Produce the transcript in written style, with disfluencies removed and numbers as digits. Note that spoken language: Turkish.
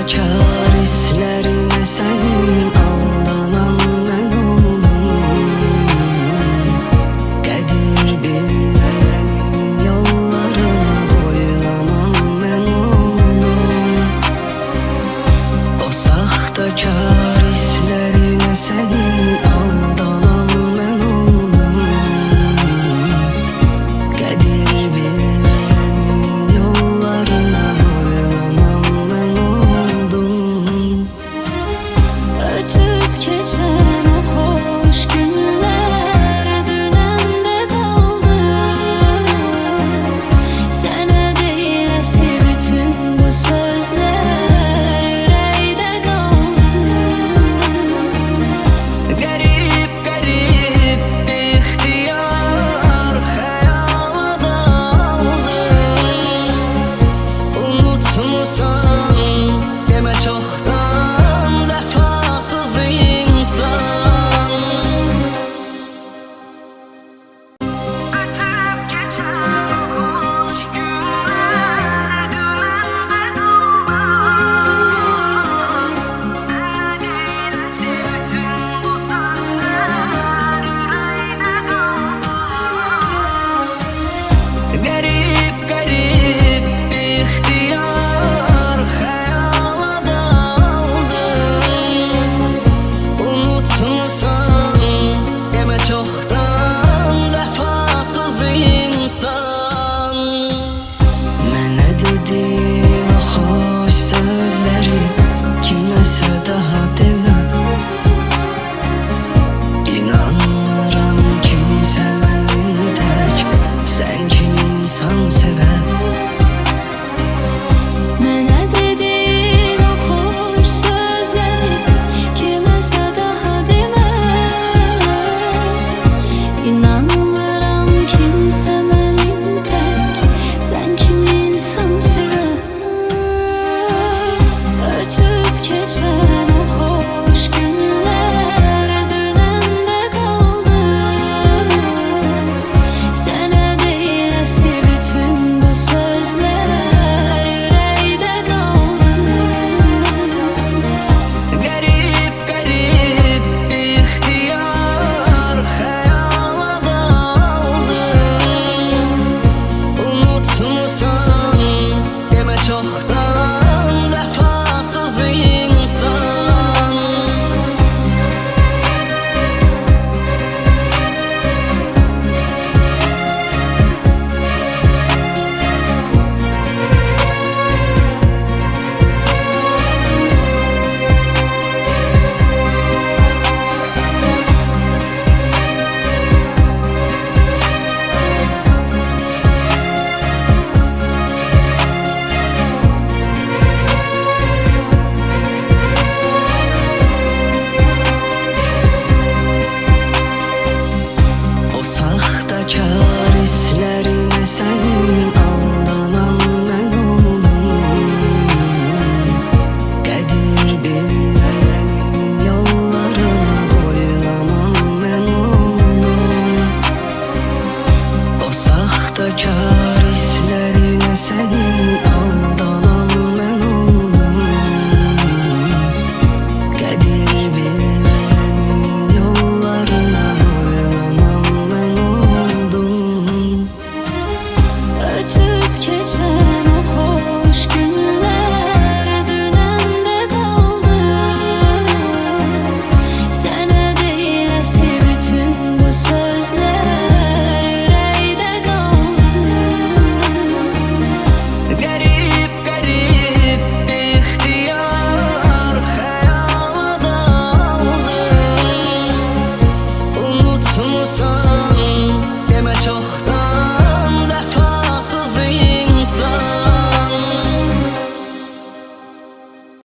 Sahtekar hislerine senin aldanan ben oldum. Kadir bilmeyenin yollarına boylanan ben oldum. O sahtekar hislerine senin aldanan ben oldum. Kadir bilmeyenin yollarına boylanan ben oldum. Ötüp geçen o hoş günler dünende kaldı. Sana değilesi bütün bu sözler yüreğde kaldı. Garip garip bir ihtiyar hayala daldım. Unutmuşsan deme çoktan vefasız insan. Ötüp geçen o hoş günler dünende kaldı. Sana değilesi bütün bu sözler yüreğde kaldı. Garip garip bir ihtiyar hayala daldım. Unutmuşsan deme çoktan vefasız insan. Mənə dedin o xoş sözləri kiməsə daha demə. İnanmıram kimsə mənim tək, sən kimi insan sevər. Mənə dediğin o hoş sözleri kiməsə daha demə. İnanmıram kimsə mənim tək, sən kimi insan sevər. Ötüp geçen o hoş günler dünende kaldı. Sana değilesi bütün bu sözler yüreğde kaldı. Garip garip bir ihtiyar hayala daldım. Unutmuşsan deme çoktan vefasız insan. O sahtekar hislerine senin aldanan ben oldum. Kadir bilmeyenin yollarına boylanan ben oldum. O sahtekar hislerine senin aldanan ben oldum. Kadir bilmeyenin yollarına boylanan ben oldum. Ötüp geçen